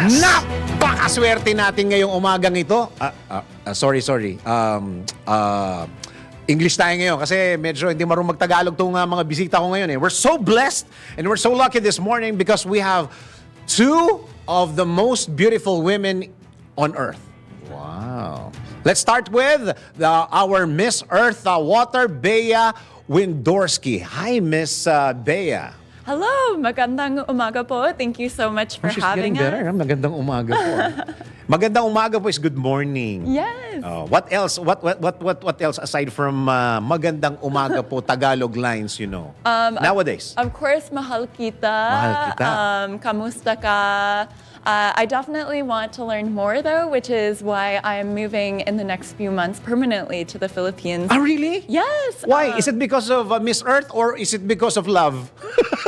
Napakaswerte natin ngayong umagang ito. Sorry. English tayo ngayon kasi medyo hindi marunong magtagalog tong mga bisita ko ngayon. We're so blessed and we're so lucky this morning because we have two of the most beautiful women on earth. Wow. Let's start with our Miss Earth Water, Bea Millan-Windorski. Hi, Miss Bea. Hello, magandang umaga po. Thank you so much for having us. Better. Magandang umaga po. Magandang umaga po is good morning. Yes. What else? What else aside from magandang umaga po Tagalog lines, you know? Nowadays. Of course, mahal kita. Mahal kita. Kamusta ka? I definitely want to learn more though, which is why I'm moving in the next few months permanently to the Philippines. Ah, really? Yes. Why? Is it because of Miss Earth or is it because of love?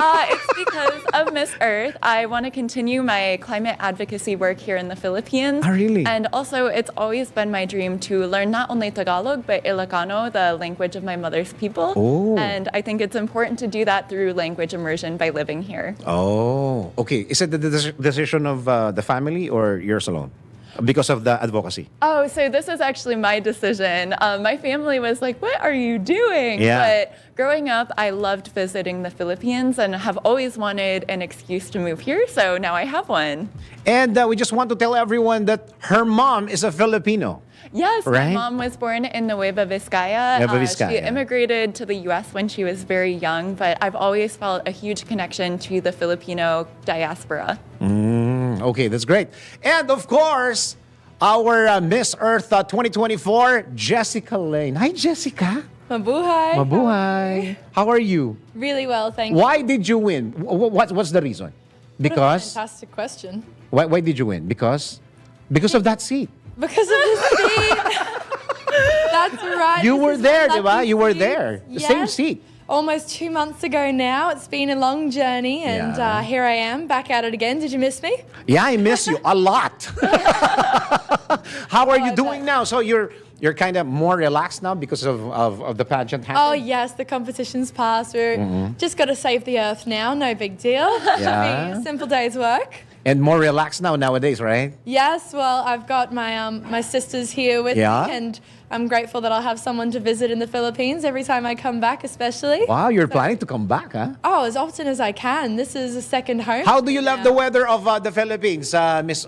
It's because of Miss Earth. I want to continue my climate advocacy work here in the Philippines. Ah, really? And also, it's always been my dream to learn not only Tagalog, but Ilocano, the language of my mother's people. Oh. And I think it's important to do that through language immersion by living here. Oh, okay. Is it the decision of the family or yours alone? Because of the advocacy? Oh, so this is actually my decision. My family was like, what are you doing? Yeah. But growing up, I loved visiting the Philippines and have always wanted an excuse to move here. So now I have one. And we just want to tell everyone that her mom is a Filipino. Yes, Right? my mom was born in Nueva Vizcaya. Nueva Vizcaya. She immigrated to the U.S. when she was very young, but I've always felt a huge connection to the Filipino diaspora. Okay, that's great. And of course, our Miss Earth 2024, Jessica Lane. Hi, Jessica. Mabuhay. Mabuhay. How are you? Really well, thank you. Why did you win? What's the reason? What a Because fantastic question. why did you win? Because of that seat. Because of the seat. That's right. You This were is there, my diba? lucky You were seat. there. The Yes. same seat. Almost 2 months ago now. It's been a long journey, and Yeah. here I am back at it again. Did you miss me? Yeah, I miss you a lot. How are you I doing bet. now? So you're kind of more relaxed now because of the pageant Oh happening? yes, the competition's passed. We're just got to save the earth now. No big deal. Should Yeah. be a simple day's work. And more relaxed now nowadays, right? Yes, well, I've got my my sisters here with Yeah? me, and I'm grateful that I'll have someone to visit in the Philippines every time I come back, especially. Wow, you're planning to come back, huh? Oh, as often as I can. This is a second home. How do you love now. the weather of the Philippines, Miss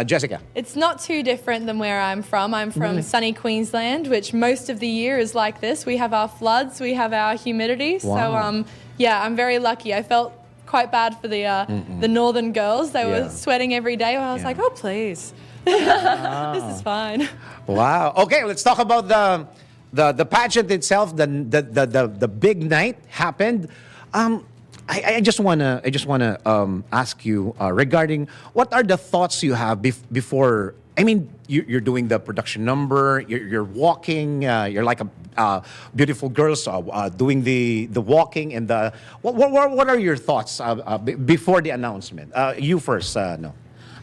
Jessica? It's not too different than where I'm from. I'm from sunny Queensland, which most of the year is like this. We have our floods, we have our humidity. Wow. So, yeah, I'm very lucky. I felt quite bad for the northern girls. They Yeah. were sweating every day. I was Yeah. like, oh, please. This is fine. Wow. Okay, let's talk about the pageant itself. The big night happened. I just wanna ask you regarding what are the thoughts you have before. I mean, you're doing the production number. You're walking. You're like a beautiful girls doing the walking and the. What are your thoughts before the announcement? You first, no.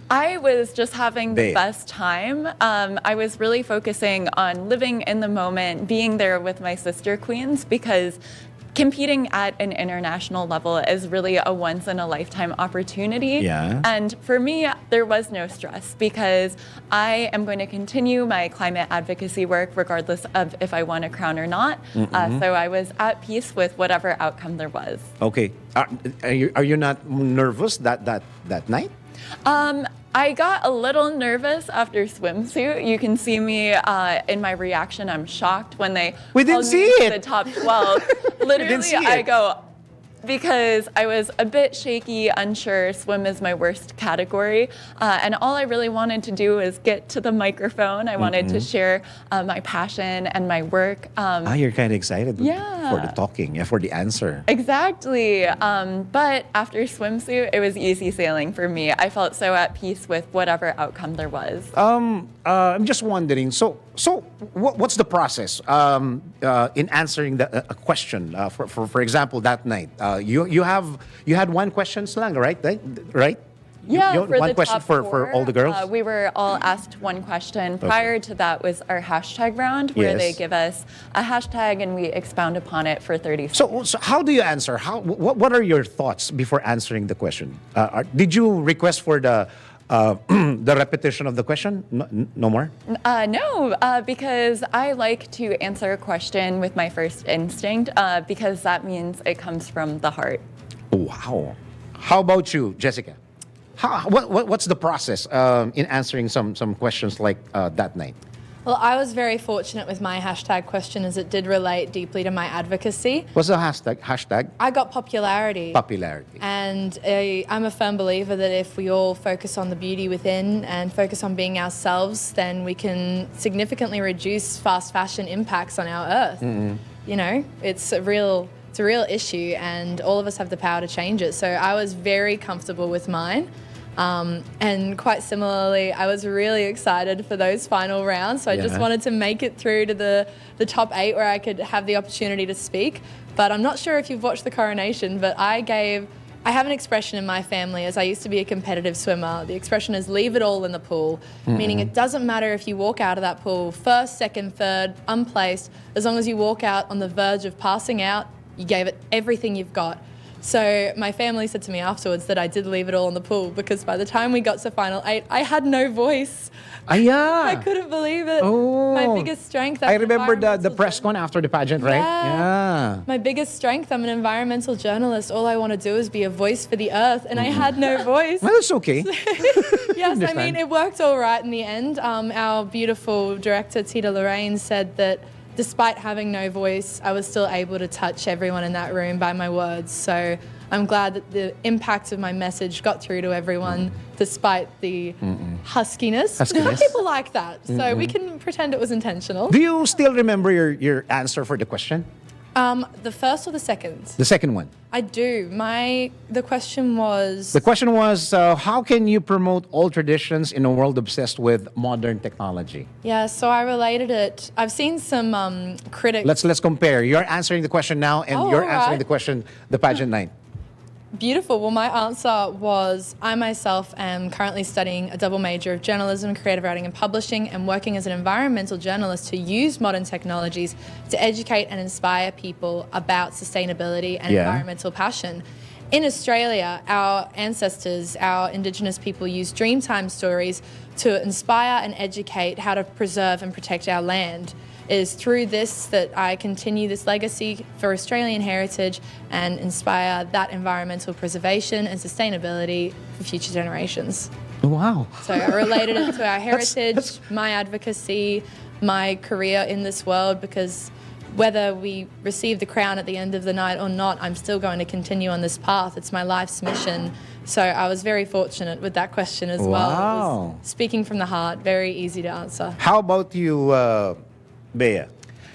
I was just having the Babe. best time. I was really focusing on living in the moment, being there with my sister queens, because competing at an international level is really a once-in-a-lifetime opportunity. Yeah. And for me, there was no stress because I am going to continue my climate advocacy work regardless of if I won a crown or not. So I was at peace with whatever outcome there was. Okay. Are you not nervous that night? I got a little nervous after swimsuit. You can see me in my reaction. I'm shocked when they We didn't called see me to it. the top 12. Literally, see I it. go, because I was a bit shaky, unsure. Swim is my worst category. And all I really wanted to do was get to the microphone. I wanted to share my passion and my work. You're kind of excited Yeah. for the talking, for the answer. Exactly. But after swimsuit, it was easy sailing for me. I felt so at peace with whatever outcome there was. I'm just wondering. So what's the process in answering a question? For example, that night, you had one question lang, right? Right? Yeah, You for one the question top for four, all the girls? we were all asked one question. Prior to that was our hashtag round, where they Yes. give us a hashtag and we expound upon it for 30 seconds. So how do you answer? What are your thoughts before answering the question? Did you request for the the repetition of the question? No more? No, because I like to answer a question with my first instinct because that means it comes from the heart. Wow. How about you, Jessica? What's the process in answering some questions like that night? Well, I was very fortunate with my hashtag question as it did relate deeply to my advocacy. What's the hashtag? I got popularity. Popularity. And I'm a firm believer that if we all focus on the beauty within and focus on being ourselves, then we can significantly reduce fast fashion impacts on our earth. You know, it's a real issue and all of us have the power to change it. So I was very comfortable with mine. And quite similarly, I was really excited for those final rounds. So I just wanted to make it through to the top 8 where I could have the opportunity to speak. But I'm not sure if you've watched the coronation, but I have an expression in my family as I used to be a competitive swimmer. The expression is leave it all in the pool, meaning it doesn't matter if you walk out of that pool first, second, third, unplaced, as long as you walk out on the verge of passing out, you gave it everything you've got. So my family said to me afterwards that I did leave it all in the pool because by the time we got to final 8, I had no voice. I couldn't believe it. My biggest strength. I remember the press con after the pageant, right? Yeah. My biggest strength, I'm an environmental journalist. All I want to do is be a voice for the earth, and I had no voice. Well, it's okay. Yes, I mean, it worked all right in the end. Our beautiful director, Tita Lorraine, said that despite having no voice, I was still able to touch everyone in that room by my words. So I'm glad that the impact of my message got through to everyone despite the huskiness. People like that, so we can pretend it was intentional. Do you still remember your answer for the question? The first or the second? The second one. I do. The question was... The question was, how can you promote old traditions in a world obsessed with modern technology? Yeah, so I related it. I've seen some critics... Let's compare. You're answering the question now, and you're answering the question the pageant night. Beautiful. Well, my answer was I myself am currently studying a double major of journalism, creative writing and publishing, and working as an environmental journalist to use modern technologies to educate and inspire people about sustainability and environmental passion. In Australia, our ancestors, our Indigenous people, use Dreamtime stories to inspire and educate how to preserve and protect our land. It is through this that I continue this legacy for Australian heritage and inspire that environmental preservation and sustainability for future generations. Wow. So I related it to our heritage, my advocacy, my career in this world, because whether we receive the crown at the end of the night or not, I'm still going to continue on this path. It's my life's mission. So I was very fortunate with that question as well. It was speaking from the heart, very easy to answer. How about you, Bea?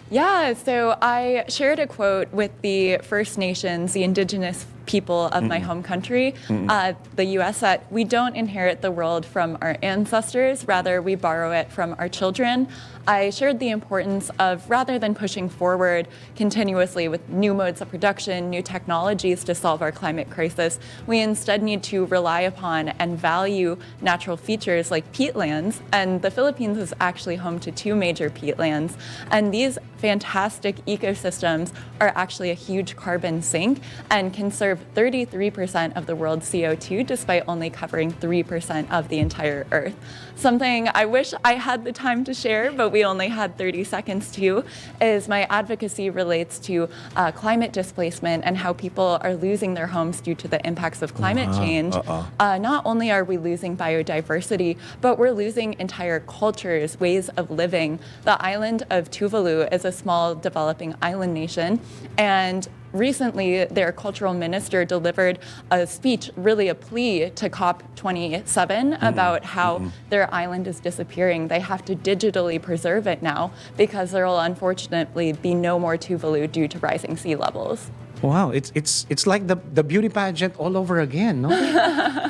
Yeah, so I shared a quote with the First Nations, the Indigenous people of my home country, the U.S., that we don't inherit the world from our ancestors, rather we borrow it from our children. I shared the importance of, rather than pushing forward continuously with new modes of production, new technologies to solve our climate crisis, we instead need to rely upon and value natural features like peatlands. And the Philippines is actually home to 2 major peatlands. And these fantastic ecosystems are actually a huge carbon sink and can serve 33% of the world's CO2 despite only covering 3% of the entire Earth. Something I wish I had the time to share, but we only had 30 seconds to, is my advocacy relates to climate displacement and how people are losing their homes due to the impacts of climate change. Not only are we losing biodiversity, but we're losing entire cultures, ways of living. The island of Tuvalu is a small developing island nation, and recently, their cultural minister delivered a speech, really a plea to COP27 about how their island is disappearing. They have to digitally preserve it now because there will unfortunately be no more Tuvalu due to rising sea levels. Wow, it's like the beauty pageant all over again, no?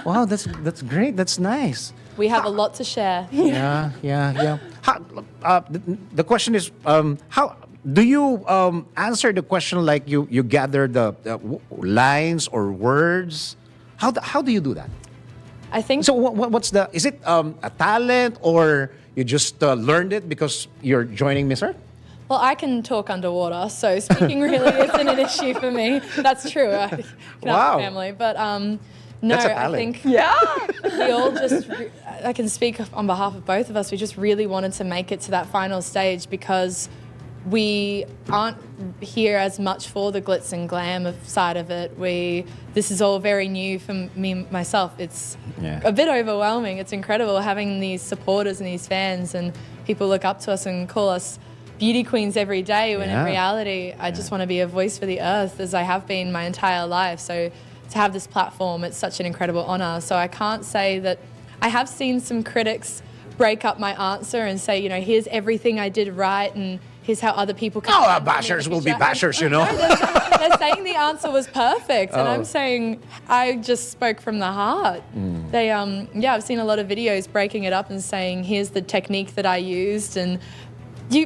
Wow, that's great. That's nice. We have a lot to share. Yeah. The question is, how do you answer the question like you gather the lines or words? How do you do that? I think so. What's is it a talent or you just learned it because you're joining Miss Earth? Well, I can talk underwater, so speaking really isn't an issue for me. That's true. I can have a family, but No, That's a I talent. think Yeah. we all I can speak on behalf of both of us, we just really wanted to make it to that final stage because we aren't here as much for the glitz and glam side of it. This is all very new for me, myself. It's a bit overwhelming. It's incredible having these supporters and these fans, and people look up to us and call us beauty queens every day, when in reality, I just want to be a voice for the earth, as I have been my entire life. So to have this platform, it's such an incredible honor. So I can't say that I have seen some critics break up my answer and say, here's everything I did right and here's how other people can. Oh, bashers will be bashers, No, they're saying the answer was perfect, and I'm saying I just spoke from the heart. They, I've seen a lot of videos breaking it up and saying, here's the technique that I used, and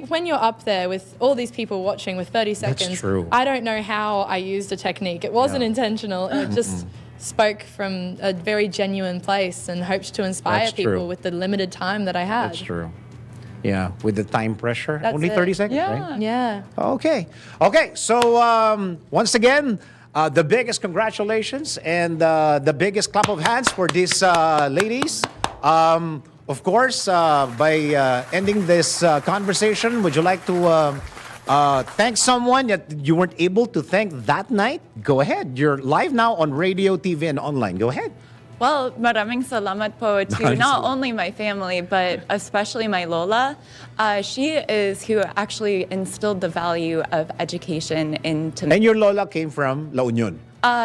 when you're up there with all these people watching with 30 seconds, That's true. I don't know how I used a technique. It wasn't intentional. It just spoke from a very genuine place and hoped to inspire That's people true. with the limited time that I had. That's true. Yeah, with the time pressure. That's Only it. 30 seconds, Yeah. right? Yeah. Okay. So once again, the biggest congratulations and the biggest clap of hands for these ladies. Of course, by ending this conversation, would you like to thank someone that you weren't able to thank that night? Go ahead. You're live now on radio, TV, and online. Go ahead. Well, maraming salamat po to not only my family, but especially my Lola. She is who actually instilled the value of education into me. And your Lola came from La Union.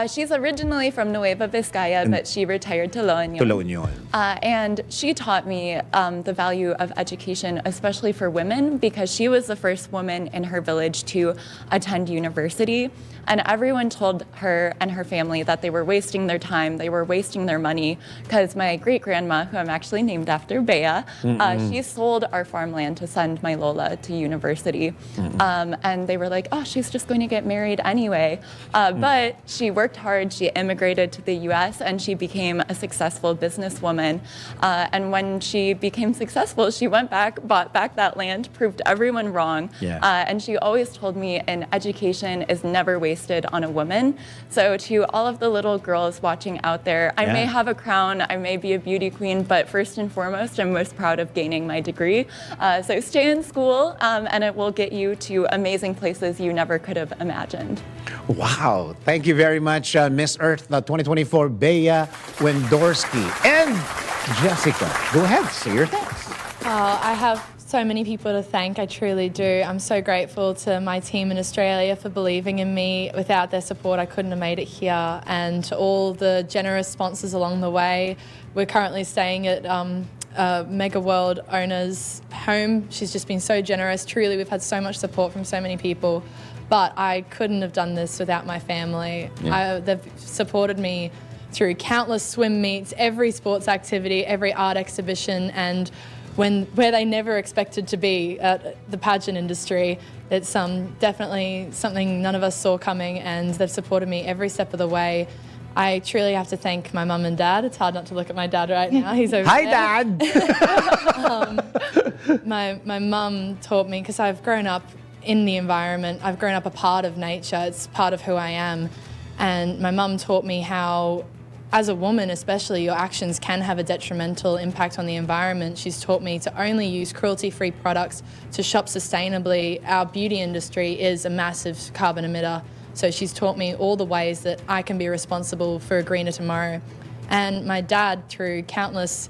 She's originally from Nueva Vizcaya, but she retired to La Union. To La Union. And she taught me the value of education, especially for women, because she was the first woman in her village to attend university. And everyone told her and her family that they were wasting their time, they were wasting their money, because my great-grandma, who I'm actually named after, Bea, she sold our farmland to send my Lola to university. And they were like, oh, she's just going to get married anyway. But she worked hard, she immigrated to the US, and she became a successful businesswoman. And when she became successful, she went back, bought back that land, proved everyone wrong. And she always told me an education is never wasted on a woman. So to all of the little girls watching out there, I may have a crown, I may be a beauty queen, but first and foremost, I'm most proud of gaining my degree. So stay in school, and it will get you to amazing places you never could have imagined. Wow. Thank you very much, Miss Earth 2024, Bea Millan-Windorski. And Jessica, go ahead, say your thanks. I have so many people to thank, I truly do. I'm so grateful to my team in Australia for believing in me. Without their support, I couldn't have made it here. And to all the generous sponsors along the way. We're currently staying at Mega World owner's home. She's just been so generous. Truly, we've had so much support from so many people. But I couldn't have done this without my family. They've supported me through countless swim meets, every sports activity, every art exhibition, and where they never expected to be at the pageant industry. It's definitely something none of us saw coming, and they've supported me every step of the way. I truly have to thank my mum and dad. It's hard not to look at my dad right now. He's over Hi, there. Dad. My mum taught me, because I've grown up in the environment. I've grown up a part of nature. It's part of who I am. And my mum taught me how, as a woman especially, your actions can have a detrimental impact on the environment. She's taught me to only use cruelty-free products, to shop sustainably. Our beauty industry is a massive carbon emitter. So she's taught me all the ways that I can be responsible for a greener tomorrow. And my dad, through countless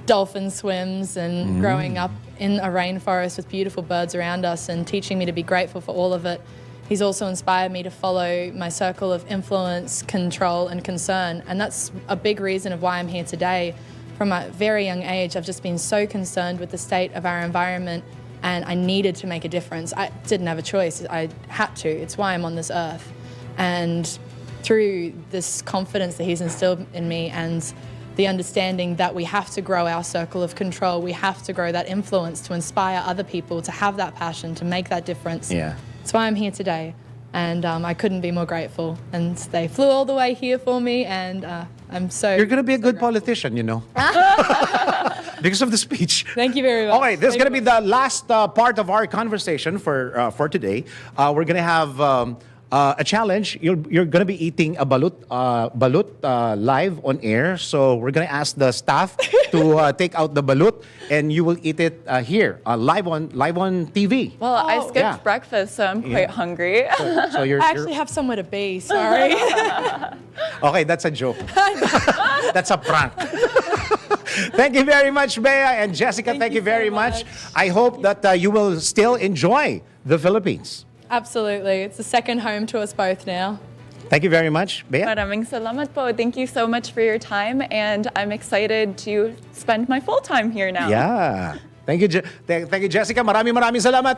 dolphin swims and growing up in a rainforest with beautiful birds around us and teaching me to be grateful for all of it, he's also inspired me to follow my circle of influence, control, and concern. And that's a big reason of why I'm here today. From a very young age, I've just been so concerned with the state of our environment, and I needed to make a difference. I didn't have a choice. I had to. It's why I'm on this earth. And through this confidence that he's instilled in me and the understanding that we have to grow our circle of control, we have to grow that influence to inspire other people to have that passion, to make that difference. That's why I'm here today. And I couldn't be more grateful. And they flew all the way here for me, and I'm so... You're going to be a good grateful. politician, because of the speech. Thank you very much. All right, this is going to be the last part of our conversation for today. We're going to have a challenge. You're going to be eating a balut live on air. So we're going to ask the staff to take out the balut, and you will eat it here live on TV. Well, I skipped Yeah. breakfast, so I'm quite hungry. So you're, I actually have somewhere to be, sorry. okay. That's a joke. That's a prank. Thank you very much, Bea and Jessica. Thank you you very so much. much. I hope that you will still enjoy the Philippines. Absolutely. It's a second home to us both now. Thank you very much, Bea. Maraming salamat po. Thank you so much for your time, and I'm excited to spend my full time here now. Yeah. Thank you, thank you, Jessica. Maraming salamat.